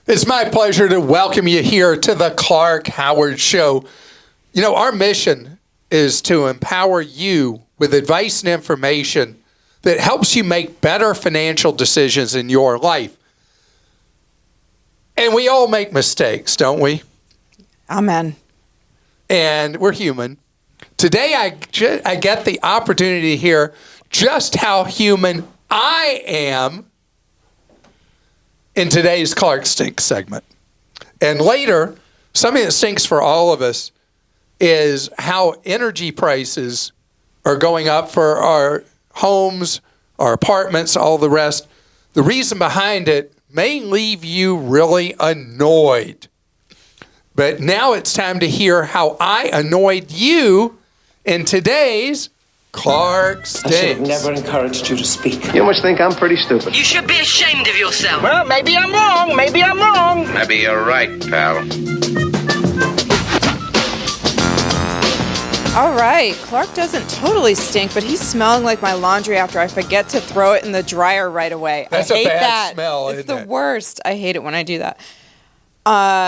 It's my pleasure to welcome you here to the Clark Howard Show. You know, our mission is to empower you with advice and information that helps you make better financial decisions in your life. And we all make mistakes, don't we? Amen. And we're human. Today, I get the opportunity to hear just how human I am in today's Clark Stinks segment. And later, something that stinks for all of us is how energy prices are going up for our homes, our apartments, all the rest. The reason behind it may leave you really annoyed. But now it's time to hear how I annoyed you in today's Clark Stinks. I should have never encouraged you to speak. You must think I'm pretty stupid. You should be ashamed of yourself. Well, maybe I'm wrong. Maybe I'm wrong. Maybe you're right, pal. All right. Clark doesn't totally stink, but he's smelling like my laundry after I forget to throw it in the dryer right away. That's I hate a bad that. smell, It's isn't the it? worst. I hate it when I do that.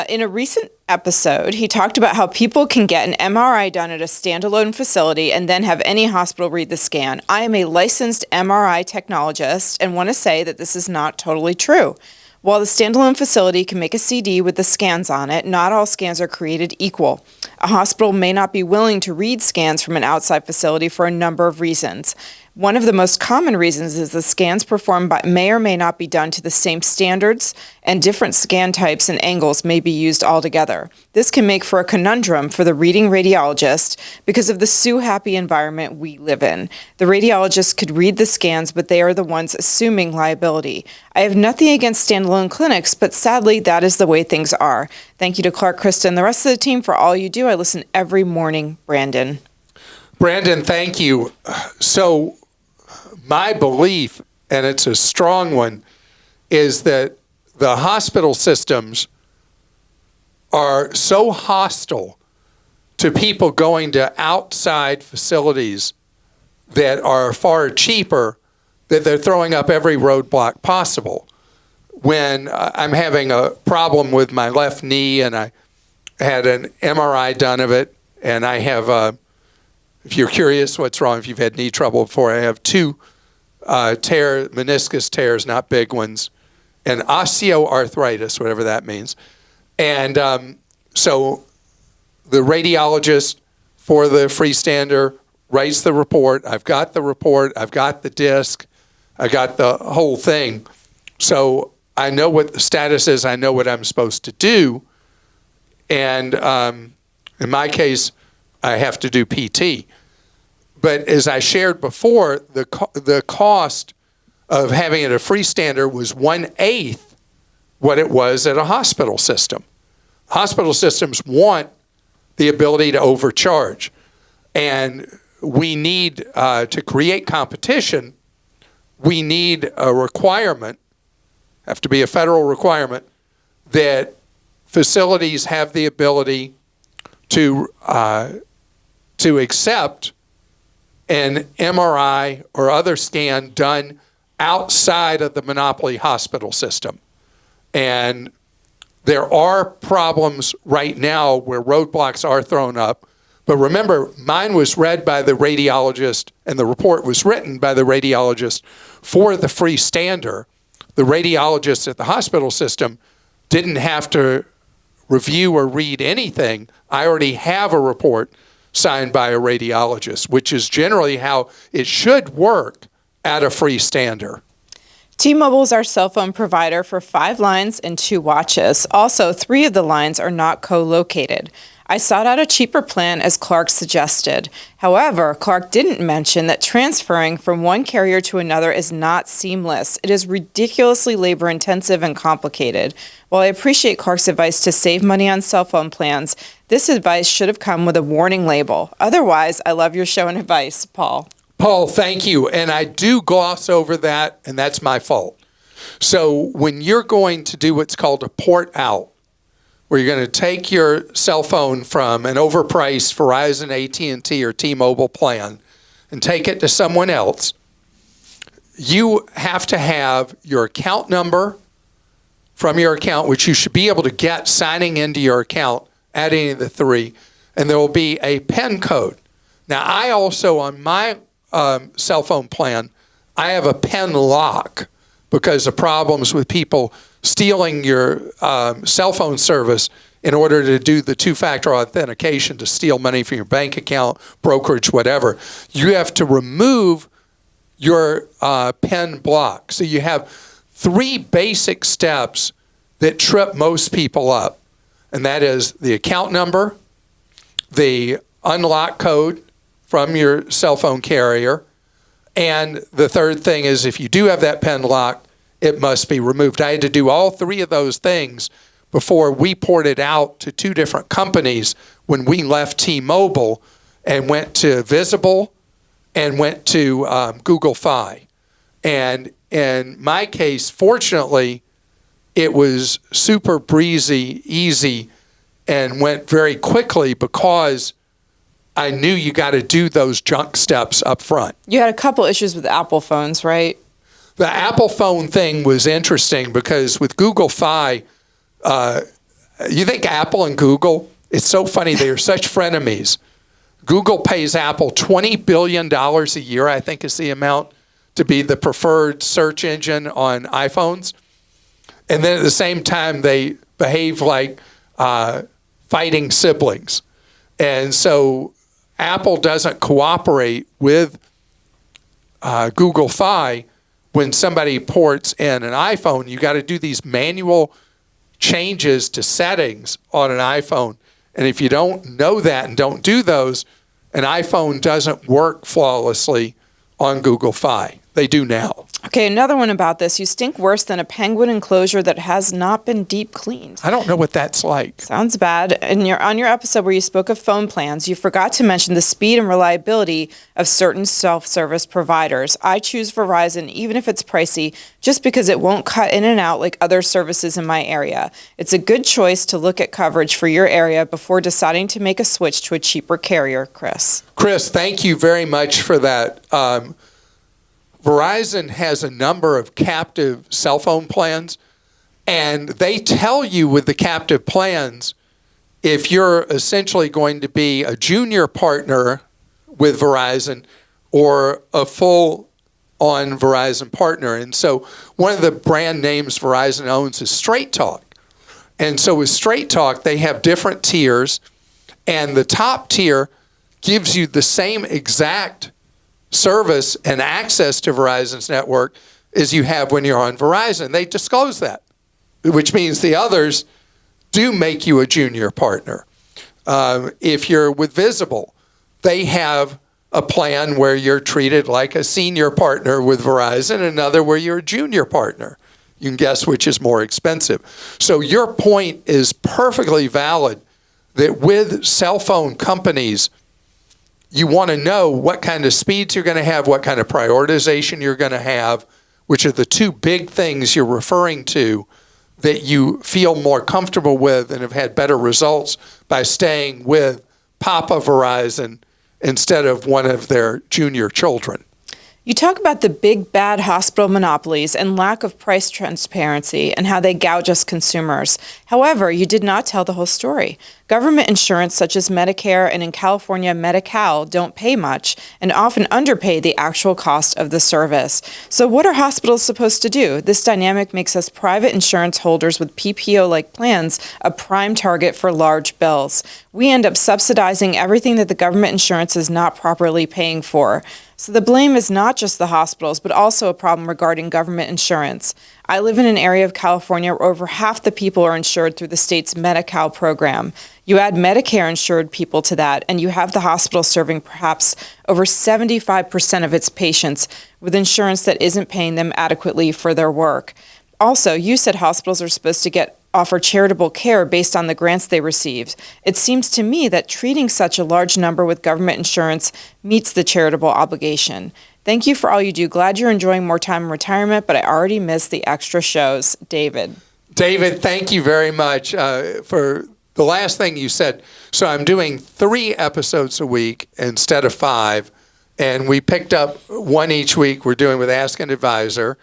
In a recent episode, he talked about how people can get an MRI done at a standalone facility and then have any hospital read the scan. I am a licensed MRI technologist and want to say that this is not totally true. While the standalone facility can make a CD with the scans on it, not all scans are created equal. A hospital may not be willing to read scans from an outside facility for a number of reasons. One of the most common reasons is the scans performed may or may not be done to the same standards, and different scan types and angles may be used altogether. This can make for a conundrum for the reading radiologist because of the sue-happy environment we live in. The radiologist could read the scans, but they are the ones assuming liability. I have nothing against standalone clinics, but sadly, that is the way things are. Thank you to Clark, Christa, and the rest of the team for all you do. I listen every morning. Brandon. Brandon, thank you. So, my belief, and it's a strong one, is that the hospital systems are so hostile to people going to outside facilities that are far cheaper that they're throwing up every roadblock possible. When I'm having a problem with my left knee and I had an MRI done of it, and I have, if you're curious what's wrong, if you've had knee trouble before, I have two meniscus tears, not big ones, and osteoarthritis, whatever that means. And so the radiologist for the freestander writes the report. I've got the report. I've got the disc. I got the whole thing. So I know what the status is. I know what I'm supposed to do. And in my case, I have to do PT. But as I shared before, the cost of having it a freestander was 1/8 what it was at a hospital system. Hospital systems want the ability to overcharge. And we need to create competition. We need a requirement, have to be a federal requirement, that facilities have the ability to accept an MRI or other scan done outside of the monopoly hospital system. And there are problems right now where roadblocks are thrown up. But remember, mine was read by the radiologist, and the report was written by the radiologist for the freestander. The radiologist at the hospital system didn't have to review or read anything. I already have a report signed by a radiologist, which is generally how it should work at a freestander. T-Mobile is our cell phone provider for 5 lines and 2 watches. Also, 3 of the lines are not co-located. I sought out a cheaper plan as Clark suggested. However, Clark didn't mention that transferring from one carrier to another is not seamless. It is ridiculously labor-intensive and complicated. While I appreciate Clark's advice to save money on cell phone plans, this advice should have come with a warning label. Otherwise, I love your show and advice. Paul. Paul, thank you. And I do gloss over that, and that's my fault. So when you're going to do what's called a port out, where you're going to take your cell phone from an overpriced Verizon, AT&T, or T-Mobile plan and take it to someone else, you have to have your account number from your account, which you should be able to get signing into your account at any of the three, and there will be a PIN code. Now, I also, on my cell phone plan, I have a PIN lock because of problems with people stealing your cell phone service in order to do the two-factor authentication to steal money from your bank account, brokerage, whatever. You have to remove your PIN block. So you have three basic steps that trip most people up, and that is the account number, the unlock code from your cell phone carrier, and the third thing is if you do have that PIN lock, it must be removed. I had to do all three of those things before we ported out to two different companies when we left T-Mobile and went to Visible and went to Google Fi. And in my case, fortunately, it was super breezy, easy, and went very quickly because I knew you got to do those junk steps up front. You had a couple issues with Apple phones, right? The Apple phone thing was interesting because with Google Fi, you think Apple and Google, it's so funny, they are such frenemies. Google pays Apple $20 billion a year, I think is the amount, to be the preferred search engine on iPhones. And then at the same time, they behave like fighting siblings. And so Apple doesn't cooperate with Google Fi. When somebody ports in an iPhone, you got to do these manual changes to settings on an iPhone. And if you don't know that and don't do those, an iPhone doesn't work flawlessly on Google Fi. They do now. Okay, another one about this. You stink worse than a penguin enclosure that has not been deep cleaned. I don't know what that's like. Sounds bad. On your episode where you spoke of phone plans, you forgot to mention the speed and reliability of certain self-service providers. I choose Verizon, even if it's pricey, just because it won't cut in and out like other services in my area. It's a good choice to look at coverage for your area before deciding to make a switch to a cheaper carrier, Chris. Chris, thank you very much for that. Verizon has a number of captive cell phone plans, and they tell you with the captive plans if you're essentially going to be a junior partner with Verizon or a full-on Verizon partner. And so one of the brand names Verizon owns is Straight Talk. And so with Straight Talk, they have different tiers, and the top tier gives you the same exact service and access to Verizon's network as you have when you're on Verizon. They disclose that, which means the others do make you a junior partner. If you're with Visible, they have a plan where you're treated like a senior partner with Verizon, another where you're a junior partner. You can guess which is more expensive. So your point is perfectly valid that with cell phone companies, you want to know what kind of speeds you're going to have, what kind of prioritization you're going to have, which are the two big things you're referring to that you feel more comfortable with and have had better results by staying with Papa Verizon instead of one of their junior children. You talk about the big bad hospital monopolies and lack of price transparency and how they gouge us consumers. However, you did not tell the whole story. Government insurance such as Medicare and in California Medi-Cal don't pay much and often underpay the actual cost of the service. So what are hospitals supposed to do? This dynamic makes us private insurance holders with PPO-like plans a prime target for large bills. We end up subsidizing everything that the government insurance is not properly paying for. So the blame is not just the hospitals, but also a problem regarding government insurance. I live in an area of California where over half the people are insured through the state's Medi-Cal program. You add Medicare insured people to that, and you have the hospital serving perhaps over 75% of its patients with insurance that isn't paying them adequately for their work. Also, you said hospitals are supposed to offer charitable care based on the grants they received. It seems to me that treating such a large number with government insurance meets the charitable obligation. Thank you for all you do. Glad you're enjoying more time in retirement, but I already missed the extra shows. David. David, thank you very much for the last thing you said. So I'm doing 3 episodes a week instead of 5, and we picked up one each week. We're doing with Ask an Advisor.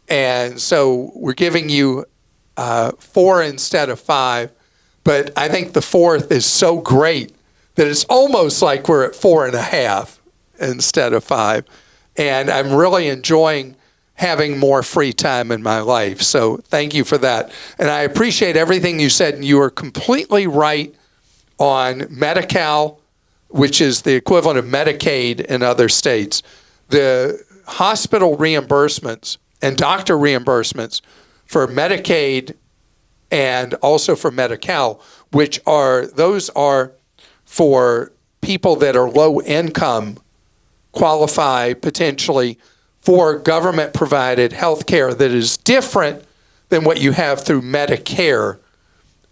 And so we're giving you 4 instead of 5, but I think the 4th is so great that it's almost like we're at 4.5 instead of 5. And I'm really enjoying having more free time in my life. So thank you for that. And I appreciate everything you said. You are completely right on Medi-Cal, which is the equivalent of Medicaid in other states. The hospital reimbursements and doctor reimbursements for Medicaid and also for Medi-Cal, those are for people that are low income, qualify potentially for government-provided health care that is different than what you have through Medicare.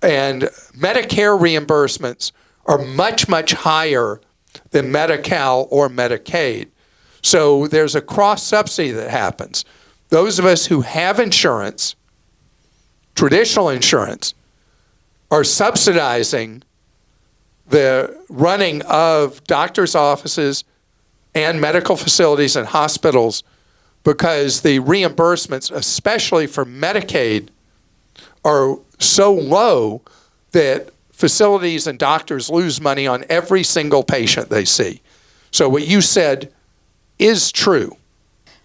And Medicare reimbursements are much, much higher than Medi-Cal or Medicaid. So there's a cross-subsidy that happens. Those of us who have insurance, traditional insurance, are subsidizing the running of doctors' offices and medical facilities and hospitals because the reimbursements, especially for Medicaid, are so low that facilities and doctors lose money on every single patient they see. So what you said is true.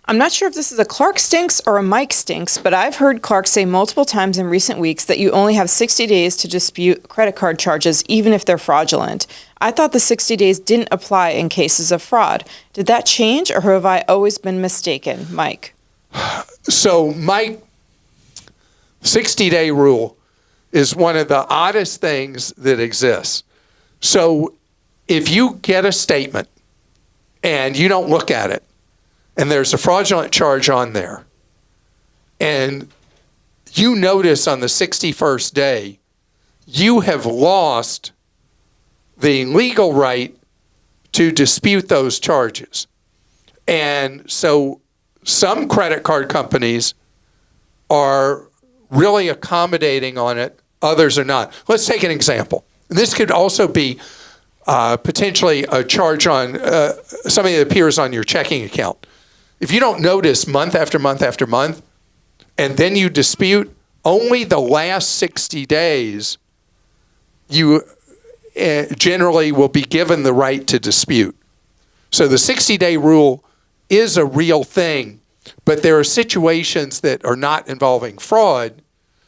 I'm not sure if this is a Clark stinks or a Mike stinks, but I've heard Clark say multiple times in recent weeks that you only have 60 days to dispute credit card charges, even if they're fraudulent. I thought the 60 days didn't apply in cases of fraud. Did that change, or have I always been mistaken, Mike? So, Mike, 60-day rule is one of the oddest things that exists. So, if you get a statement and you don't look at it, and there's a fraudulent charge on there, and you notice on the 61st day, you have lost the legal right to dispute those charges. And so some credit card companies are really accommodating on it, others are not. Let's take an example. This could also be potentially a charge on something that appears on your checking account. If you don't notice month after month after month, and then you dispute, only the last 60 days you generally will be given the right to dispute. So the 60-day rule is a real thing, but there are situations that are not involving fraud,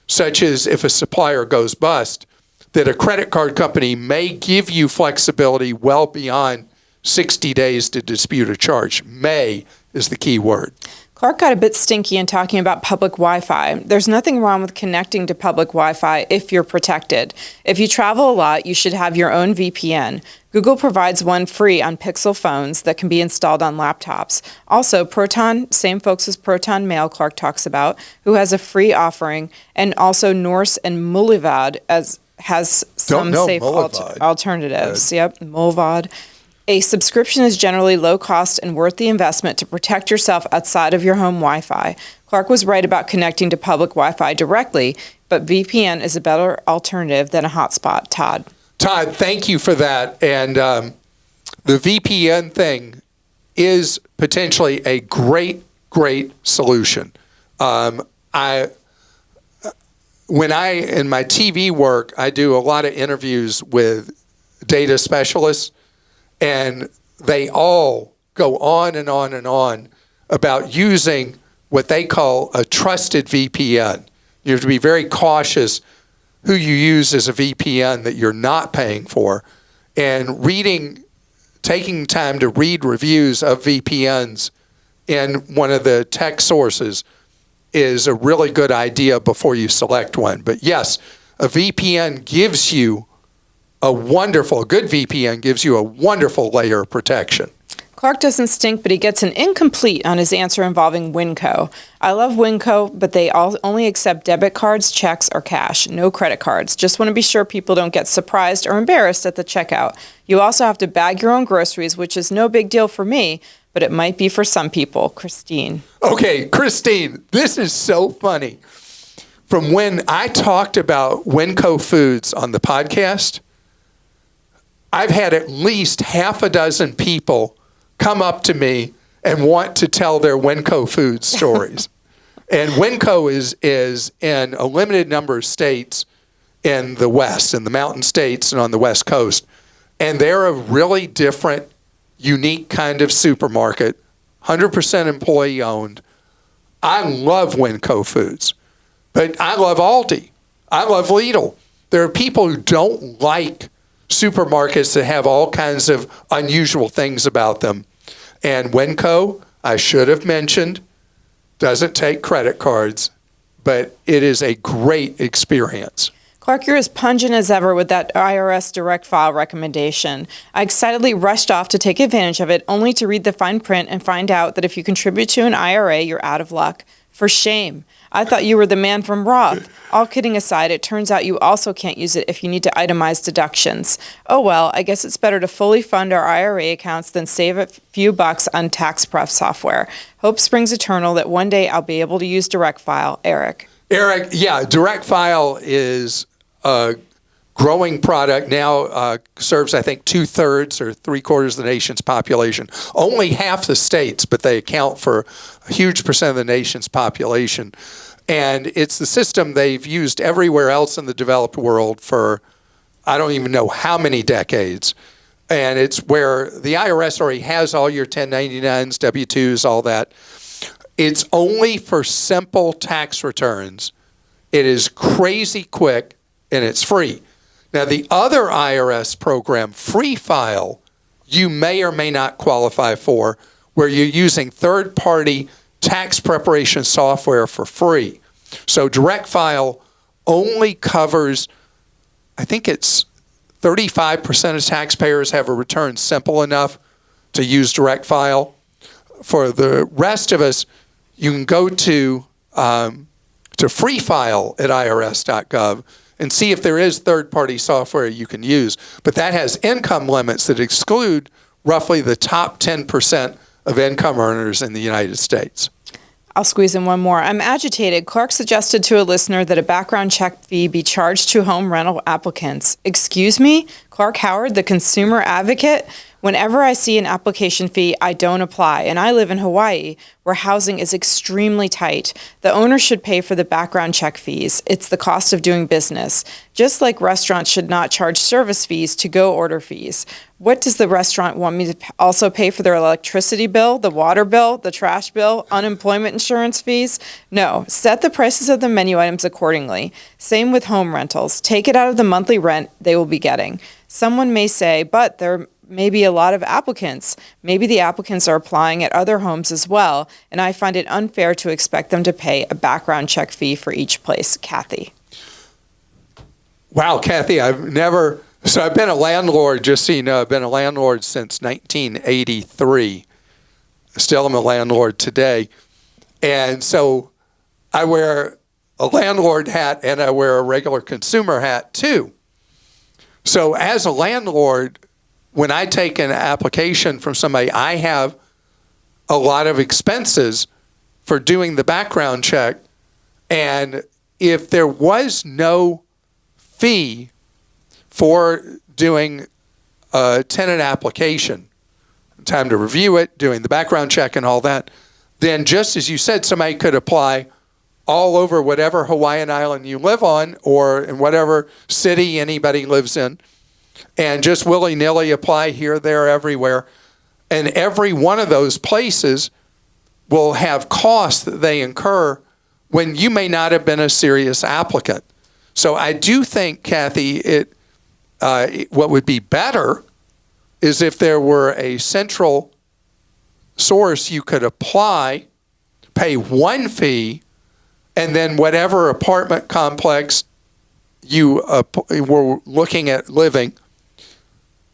such as if a supplier goes bust, that a credit card company may give you flexibility well beyond 60 days to dispute a charge. May is the key word. Clark got a bit stinky in talking about public Wi-Fi. There's nothing wrong with connecting to public Wi-Fi if you're protected. If you travel a lot, you should have your own VPN. Google provides one free on Pixel phones that can be installed on laptops. Also, Proton, same folks as Proton Mail Clark talks about, who has a free offering, and also Norse and Mullvad has some safe alternatives. Yep, Mullvad. A subscription is generally low cost and worth the investment to protect yourself outside of your home Wi-Fi. Clark was right about connecting to public Wi-Fi directly, but VPN is a better alternative than a hotspot. Todd, thank you for that. And the VPN thing is potentially a great solution. In my TV work, I do a lot of interviews with data specialists, and they all go on and on and on about using what they call a trusted VPN. You have to be very cautious who you use as a VPN that you're not paying for. And taking time to read reviews of VPNs in one of the tech sources is a really good idea before you select one. But yes, a VPN gives you a good VPN gives you a wonderful layer of protection. Clark doesn't stink, but he gets an incomplete on his answer involving WinCo. I love WinCo, but they only accept debit cards, checks, or cash, no credit cards. Just want to be sure people don't get surprised or embarrassed at the checkout. You also have to bag your own groceries, which is no big deal for me, but it might be for some people. Christine. Okay, Christine, this is so funny. From when I talked about WinCo Foods on the podcast, I've had at least half a dozen people come up to me and want to tell their WinCo Foods stories. And WinCo is in a limited number of states in the West, in the mountain states and on the West Coast. And they're a really different, unique kind of supermarket, 100% employee owned. I love WinCo Foods, but I love Aldi. I love Lidl. There are people who don't like supermarkets that have all kinds of unusual things about them. And WinCo, I should have mentioned, doesn't take credit cards, but it is a great experience. Clark, you're as pungent as ever with that IRS direct file recommendation. I excitedly rushed off to take advantage of it, only to read the fine print and find out that if you contribute to an IRA, you're out of luck. For shame. I thought you were the man from Roth. All kidding aside, it turns out you also can't use it if you need to itemize deductions. Oh well, I guess it's better to fully fund our IRA accounts than save a few bucks on tax prep software. Hope springs eternal that one day I'll be able to use direct file. Eric, yeah, direct file is a growing product now, serves, I think, 2/3 or 3/4 of the nation's population. Only half the states, but they account for a huge percent of the nation's population. And it's the system they've used everywhere else in the developed world for, I don't even know how many decades. And it's where the IRS already has all your 1099s, W-2s, all that. It's only for simple tax returns. It is crazy quick, and it's free. Now, the other IRS program, Free File, you may or may not qualify for, where you're using third-party tax preparation software for free. So Direct File only covers, I think it's 35% of taxpayers have a return simple enough to use Direct File. For the rest of us, you can go to Free File at irs.gov and see if there is third-party software you can use. But that has income limits that exclude roughly the top 10% of income earners in the United States. I'll squeeze in one more. I'm agitated. Clark suggested to a listener that a background check fee be charged to home rental applicants. Excuse me? Clark Howard, the consumer advocate? Whenever I see an application fee, I don't apply. And I live in Hawaii, where housing is extremely tight. The owner should pay for the background check fees. It's the cost of doing business. Just like restaurants should not charge service fees to go order fees. What does the restaurant want me to also pay for their electricity bill, the water bill, the trash bill, unemployment insurance fees? No, set the prices of the menu items accordingly. Same with home rentals. Take it out of the monthly rent they will be getting. Someone may say, but there may be a lot of applicants. Maybe the applicants are applying at other homes as well, and I find it unfair to expect them to pay a background check fee for each place. Kathy. Wow, Kathy, I've been a landlord, just so you know, I've been a landlord since 1983. Still am a landlord today. And so I wear a landlord hat and I wear a regular consumer hat too. So as a landlord, when I take an application from somebody, I have a lot of expenses for doing the background check. And if there was no fee for doing a tenant application, time to review it, doing the background check and all that, then just as you said, somebody could apply all over whatever Hawaiian island you live on or in whatever city anybody lives in, and just willy-nilly apply here, there, everywhere. And every one of those places will have costs that they incur when you may not have been a serious applicant. So I do think, Kathy, what would be better is if there were a central source you could apply, pay one fee, and then whatever apartment complex you were looking at living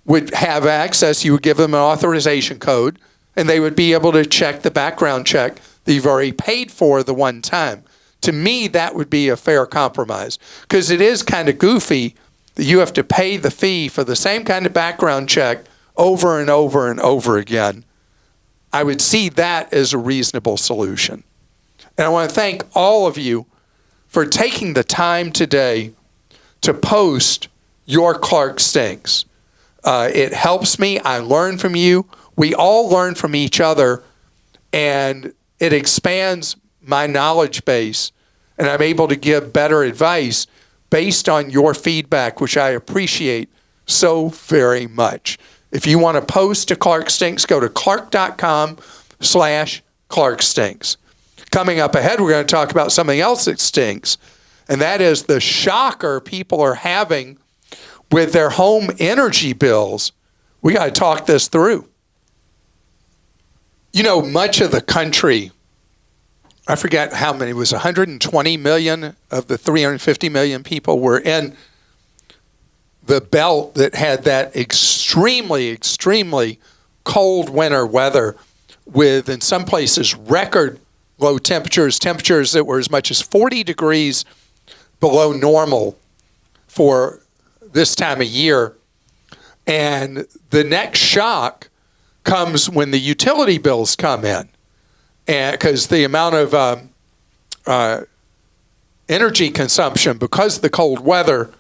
would have access. You would give them an authorization code, and they would be able to check the background check that you've already paid for the one time. To me, that would be a fair compromise, because it is kind of goofy that you have to pay the fee for the same kind of background check over and over and over again. I would see that as a reasonable solution. And I want to thank all of you for taking the time today to post your Clark Stinks. It helps me. I learn from you. We all learn from each other, and it expands my knowledge base, and I'm able to give better advice based on your feedback, which I appreciate so very much. If you want to post to Clark Stinks, go to clark.com/Clark Stinks. Coming up ahead, we're going to talk about something else that stinks, and that is the shocker people are having with their home energy bills. We got to talk this through. You know, much of the country, I forget how many, it was 120 million of the 350 million people were in the belt that had that extremely, extremely cold winter weather with, in some places, record low temperatures that were as much as 40 degrees below normal for this time of year. And the next shock comes when the utility bills come in, and because the amount of energy consumption because of the cold weather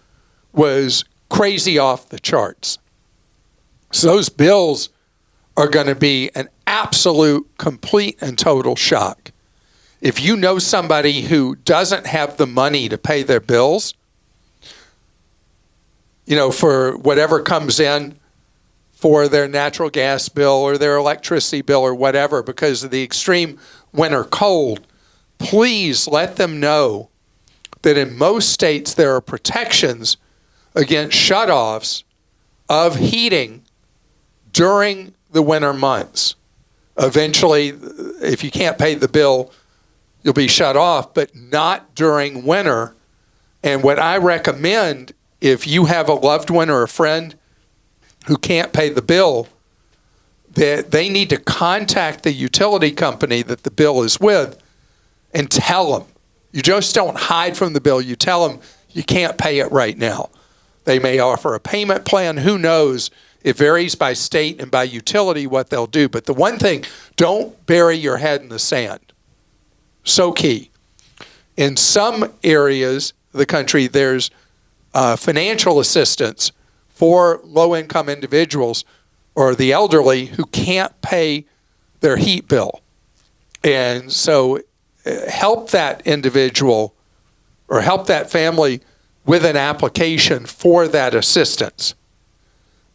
was crazy off the charts. So those bills are going to be an absolute, complete, and total shock. If you know somebody who doesn't have the money to pay their bills, you know, for whatever comes in for their natural gas bill or their electricity bill or whatever because of the extreme winter cold, please let them know that in most states there are protections against shutoffs of heating during the winter months. Eventually, if you can't pay the bill, you'll be shut off, but not during winter. And what I recommend, if you have a loved one or a friend who can't pay the bill, that they need to contact the utility company that the bill is with and tell them. You just don't hide from the bill. You tell them you can't pay it right now. They may offer a payment plan. Who knows? It varies by state and by utility what they'll do. But the one thing, don't bury your head in the sand. So key. In some areas of the country, there's financial assistance for low-income individuals or the elderly who can't pay their heat bill. And so help that individual or help that family with an application for that assistance.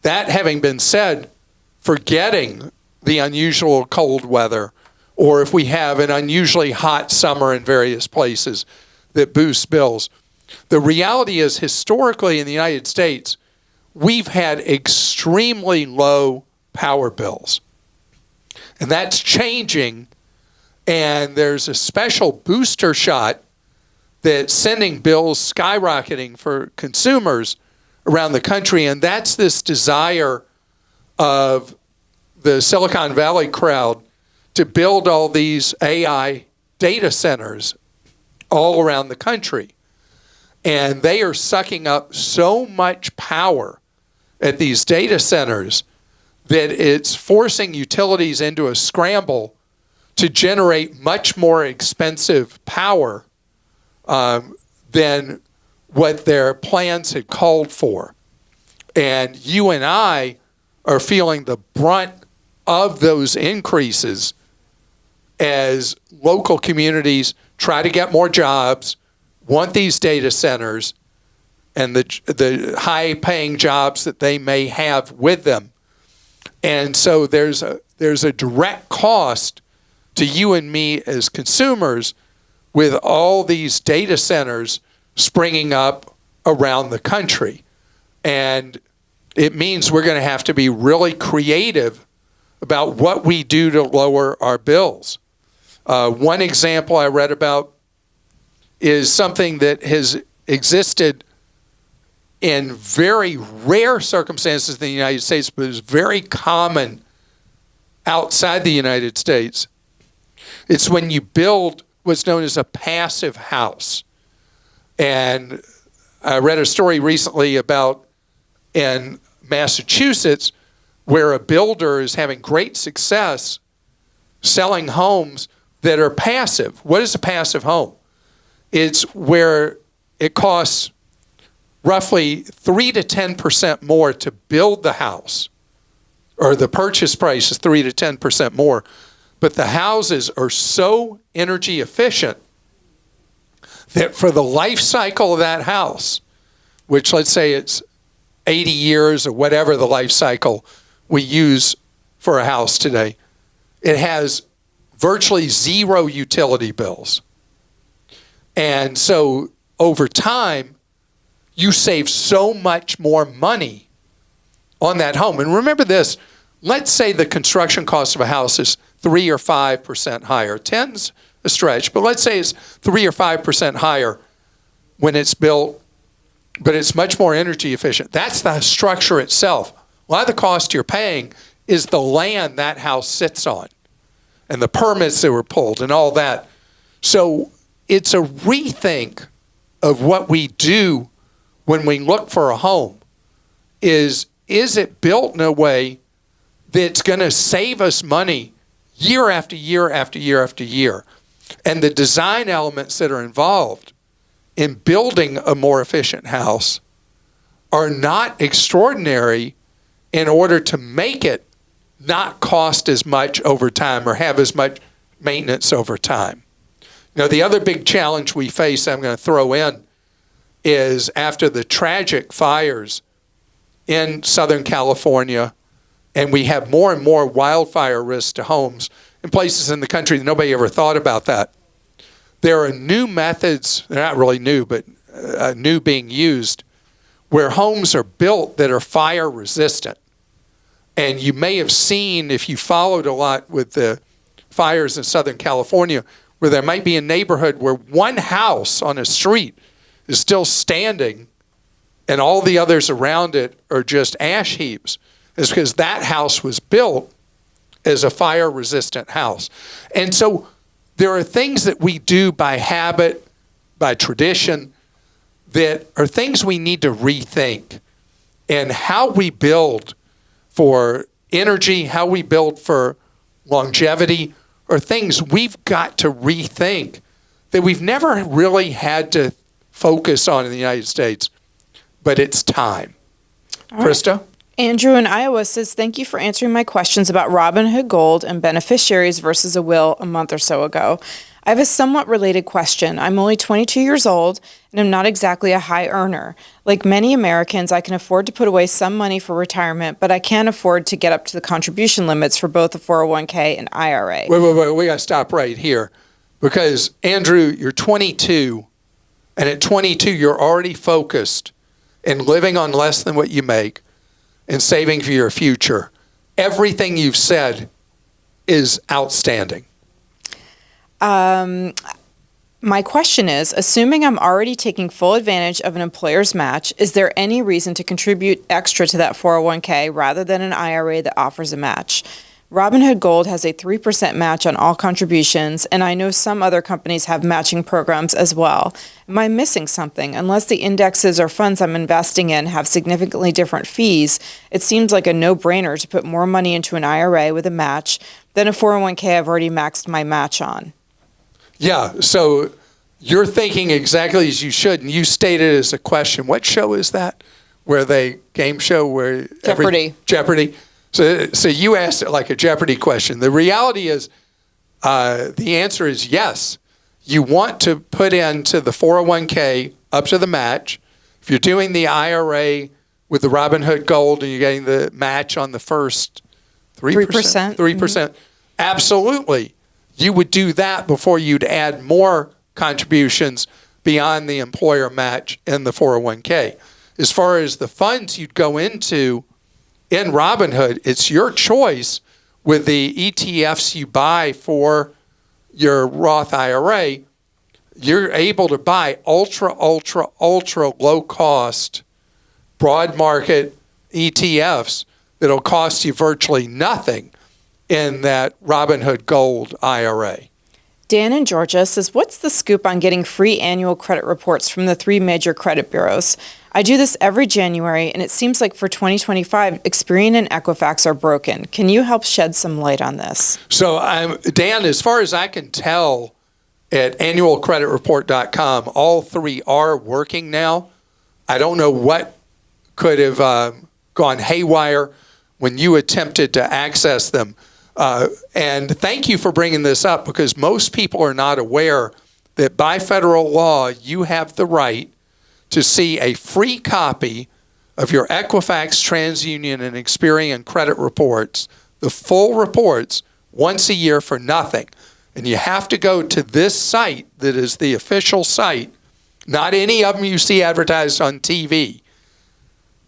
That having been said, forgetting the unusual cold weather, or if we have an unusually hot summer in various places that boosts bills, the reality is historically in the United States, we've had extremely low power bills. And that's changing, and there's a special booster shot that's sending bills skyrocketing for consumers around the country, and that's this desire of the Silicon Valley crowd to build all these AI data centers all around the country. And they are sucking up so much power at these data centers that it's forcing utilities into a scramble to generate much more expensive power than what their plans had called for. And you and I are feeling the brunt of those increases as local communities try to get more jobs, want these data centers, and the high-paying jobs that they may have with them. And so there's a direct cost to you and me as consumers with all these data centers springing up around the country. And it means we're going to have to be really creative about what we do to lower our bills. One example I read about is something that has existed in very rare circumstances in the United States, but is very common outside the United States. It's when you build what's known as a passive house. And I read a story recently about in Massachusetts where a builder is having great success selling homes that are passive. What is a passive home? It's where it costs roughly 3 to 10% more to build the house, or the purchase price is 3 to 10% more. but the houses are so energy efficient that for the life cycle of that house, which let's say it's 80 years or whatever the life cycle we use for a house today, it has virtually zero utility bills. And so over time, you save so much more money on that home. And remember this, let's say the construction cost of a house is 3 or 5% higher. 10's a stretch, but let's say it's 3 or 5% higher when it's built, but it's much more energy efficient. That's the structure itself. A lot of the cost you're paying is the land that house sits on and the permits that were pulled and all that. So it's a rethink of what we do when we look for a home. Is it built in a way that's going to save us money year after year after year after year? And the design elements that are involved in building a more efficient house are not extraordinary in order to make it not cost as much over time or have as much maintenance over time. You know, the other big challenge we face, I'm going to throw in, is after the tragic fires in Southern California, and we have more and more wildfire risks to homes in places in the country that nobody ever thought about that. There are new methods, they're not really new, but new being used, where homes are built that are fire resistant. And you may have seen, if you followed a lot with the fires in Southern California, where there might be a neighborhood where one house on a street is still standing and all the others around it are just ash heaps. It's because that house was built as a fire-resistant house. And so there are things that we do by habit, by tradition, that are things we need to rethink. And how we build for energy, how we build for longevity, are things we've got to rethink that we've never really had to focus on in the United States, but it's time. All right. Christa? Andrew in Iowa says, thank you for answering my questions about Robinhood Gold and beneficiaries versus a will a month or so ago. I have a somewhat related question. I'm only 22 years old and I'm not exactly a high earner. Like many Americans, I can afford to put away some money for retirement, but I can't afford to get up to the contribution limits for both the 401k and IRA. Wait. We got to stop right here because, Andrew, you're 22, and at 22, you're already focused and living on less than what you make and saving for your future. Everything you've said is outstanding. My question is, assuming I'm already taking full advantage of an employer's match, is there any reason to contribute extra to that 401k rather than an IRA that offers a match? Robinhood Gold has a 3% match on all contributions, and I know some other companies have matching programs as well. Am I missing something? Unless the indexes or funds I'm investing in have significantly different fees, it seems like a no-brainer to put more money into an IRA with a match than a 401k I've already maxed my match on. Yeah, so you're thinking exactly as you should, and you stated as a question. What show is that? Where they game show where Jeopardy. Jeopardy. So you asked it like a Jeopardy question. The reality is, the answer is yes. You want to put into the 401k up to the match. If you're doing the IRA with the Robinhood Gold and you're getting the match on the first 3%. 3%. Absolutely. You would do that before you'd add more contributions beyond the employer match in the 401k. As far as the funds you'd go into in Robinhood, it's your choice with the ETFs you buy for your Roth IRA. You're able to buy ultra low cost broad market ETFs that'll cost you virtually nothing in that Robinhood Gold IRA. Dan in Georgia says, what's the scoop on getting free annual credit reports from the 3 major credit bureaus? I do this every January, and it seems like for 2025, Experian and Equifax are broken. Can you help shed some light on this? So, Dan, as far as I can tell at annualcreditreport.com, all 3 are working now. I don't know what could have gone haywire when you attempted to access them. And thank you for bringing this up, because most people are not aware that by federal law, you have the right to see a free copy of your Equifax, TransUnion, and Experian credit reports, the full reports, once a year for nothing. And you have to go to this site that is the official site, not any of them you see advertised on TV.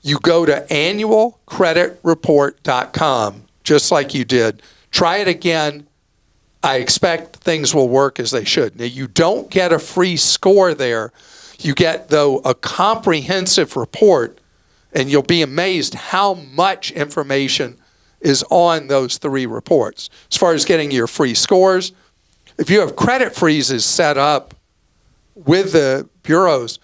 You go to annualcreditreport.com, just like you did. Try it again. I expect things will work as they should. Now, you don't get a free score there. You get, though, a comprehensive report, and you'll be amazed how much information is on those 3 reports. As far as getting your free scores, if you have credit freezes set up with the bureaus,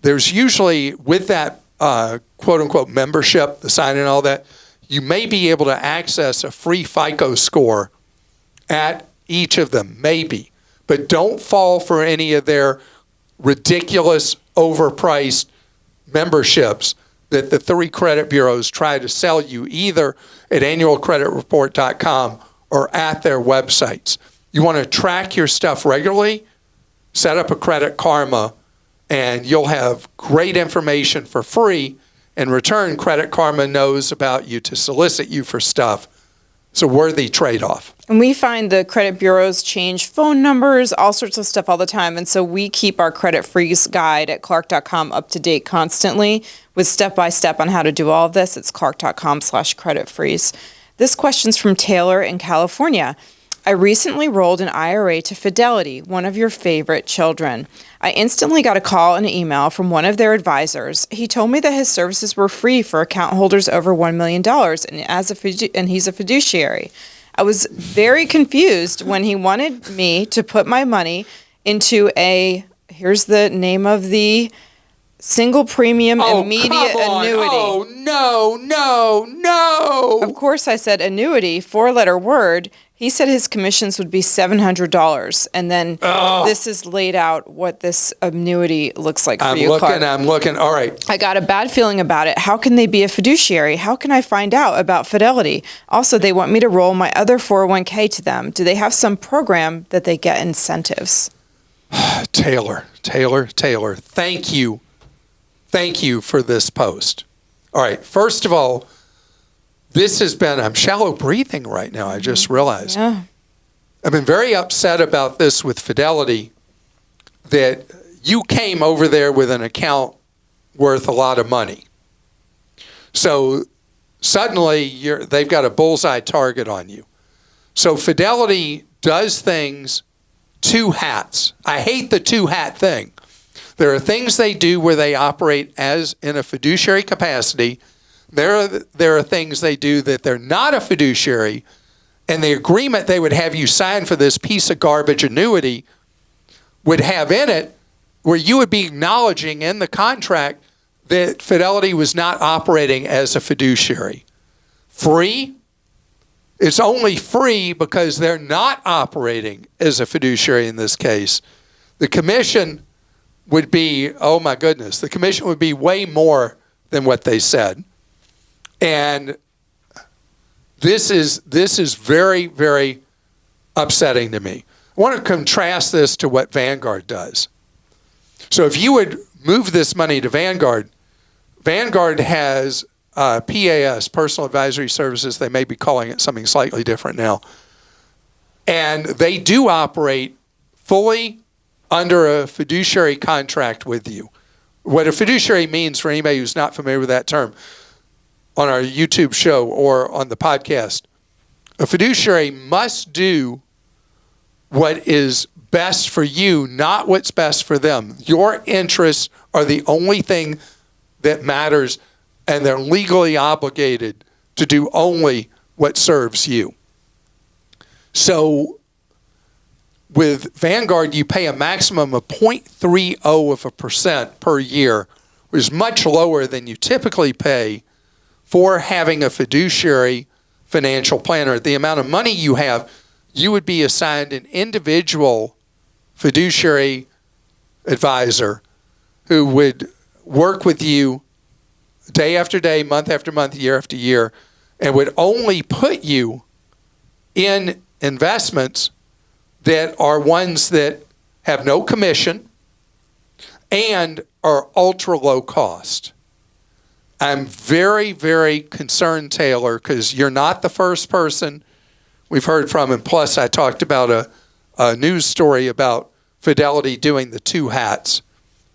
there's usually, with that quote-unquote membership, the sign and all that, you may be able to access a free FICO score at each of them, maybe. But don't fall for any of their ridiculous, overpriced memberships that the 3 credit bureaus try to sell you, either at annualcreditreport.com or at their websites. You want to track your stuff regularly, set up a Credit Karma, and you'll have great information for free. In return, Credit Karma knows about you to solicit you for stuff. It's a worthy trade-off. And we find the credit bureaus change phone numbers, all sorts of stuff all the time. And so we keep our credit freeze guide at clark.com up to date constantly with step-by-step on how to do all of this. It's clark.com/credit freeze. This question's from Taylor in California. I recently rolled an IRA to Fidelity, one of your favorite children. I instantly got a call and an email from one of their advisors. He told me that his services were free for account holders over $1 million, and he's a fiduciary. I was very confused when he wanted me to put my money into here's the name of the single premium immediate annuity. Oh, no. Of course, I said annuity, 4-letter word. He said his commissions would be $700. And then this is laid out what this annuity looks like for you, Clark. I'm looking. All right. I got a bad feeling about it. How can they be a fiduciary? How can I find out about Fidelity? Also, they want me to roll my other 401k to them. Do they have some program that they get incentives? Taylor. Thank you for this post. All right. First of all, this has been, I'm shallow breathing right now, I just realized. Yeah. I've been very upset about this with Fidelity, that you came over there with an account worth a lot of money. So suddenly they've got a bullseye target on you. So Fidelity does things 2 hats. I hate the 2-hat thing. There are things they do where they operate as in a fiduciary capacity. There are things they do that they're not a fiduciary, and the agreement they would have you sign for this piece of garbage annuity would have in it where you would be acknowledging in the contract that Fidelity was not operating as a fiduciary. Free? It's only free because they're not operating as a fiduciary in this case. The commission would be, oh my goodness, the commission would be way more than what they said. And this is very, very upsetting to me. I want to contrast this to what Vanguard does. So if you would move this money to Vanguard, Vanguard has PAS, Personal Advisory Services. They may be calling it something slightly different now. And they do operate fully under a fiduciary contract with you. What a fiduciary means, for anybody who's not familiar with that term, on our YouTube show or on the podcast, a fiduciary must do what is best for you, not what's best for them. Your interests are the only thing that matters, and they're legally obligated to do only what serves you. So with Vanguard, you pay a maximum of 0.30% per year, which is much lower than you typically pay for having a fiduciary financial planner. The amount of money you have, you would be assigned an individual fiduciary advisor who would work with you day after day, month after month, year after year, and would only put you in investments that are ones that have no commission and are ultra low cost. I'm very, very concerned, Taylor, because you're not the first person we've heard from. And plus, I talked about a news story about Fidelity doing the two hats.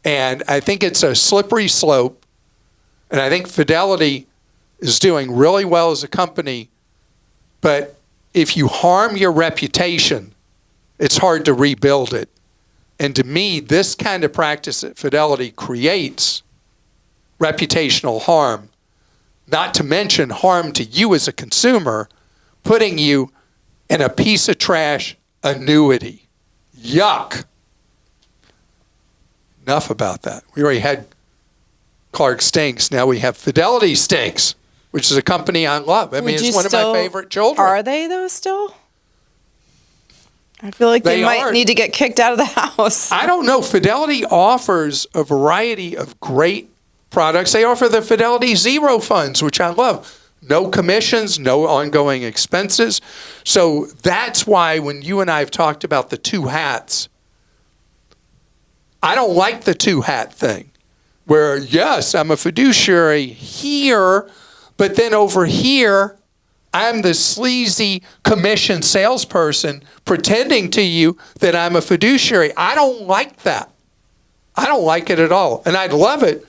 And I think it's a slippery slope. And I think Fidelity is doing really well as a company. But if you harm your reputation, it's hard to rebuild it. And to me, this kind of practice at Fidelity creates reputational harm, not to mention harm to you as a consumer, putting you in a piece of trash annuity. Yuck. Enough about that. We already had Clark Stinks. Now we have Fidelity Stinks, which is a company I love. I mean, it's one of my favorite children. Are they, though, still? I feel like they might need to get kicked out of the house. I don't know. Fidelity offers a variety of great products. They offer the Fidelity Zero funds, which I love. No commissions, no ongoing expenses. So that's why when you and I have talked about the two hats, I don't like the two hat thing where, yes, I'm a fiduciary here, but then over here, I'm the sleazy commission salesperson pretending to you that I'm a fiduciary. I don't like that. I don't like it at all. And I'd love it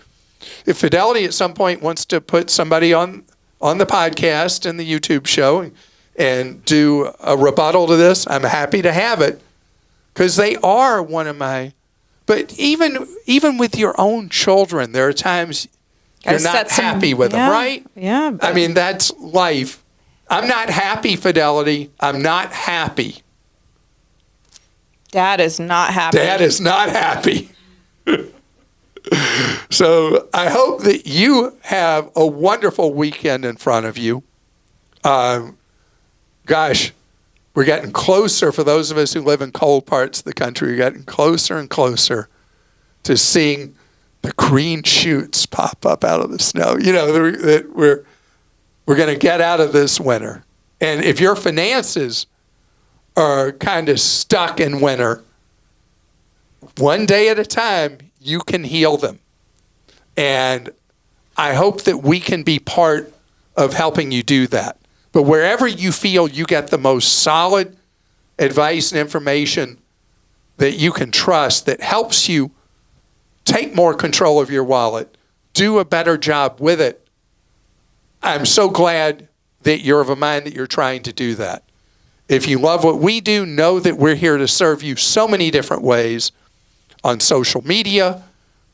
if Fidelity at some point wants to put somebody on the podcast and the YouTube show and do a rebuttal to this. I'm happy to have it because they are one of my, but even with your own children, there are times you're not happy with them, right? Yeah. I mean, that's life. I'm not happy, Fidelity. I'm not happy. Dad is not happy. Dad is not happy. So I hope that you have a wonderful weekend in front of you. Gosh, we're getting closer. For those of us who live in cold parts of the country, we're getting closer and closer to seeing the green shoots pop up out of the snow. You know, that we're going to get out of this winter. And if your finances are kind of stuck in winter, one day at a time, you can heal them. And I hope that we can be part of helping you do that. But wherever you feel you get the most solid advice and information that you can trust that helps you take more control of your wallet, do a better job with it, I'm so glad that you're of a mind that you're trying to do that. If you love what we do, know that we're here to serve you so many different ways on social media,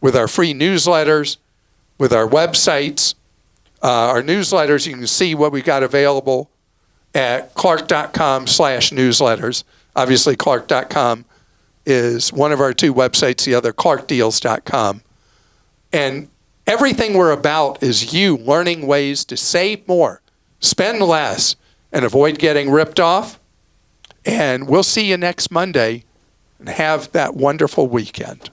with our free newsletters, with our websites. Our newsletters, you can see what we got available at clark.com/newsletters. Obviously, clark.com is one of our two websites, the other clarkdeals.com. And everything we're about is you learning ways to save more, spend less, and avoid getting ripped off. And we'll see you next Monday, and have that wonderful weekend.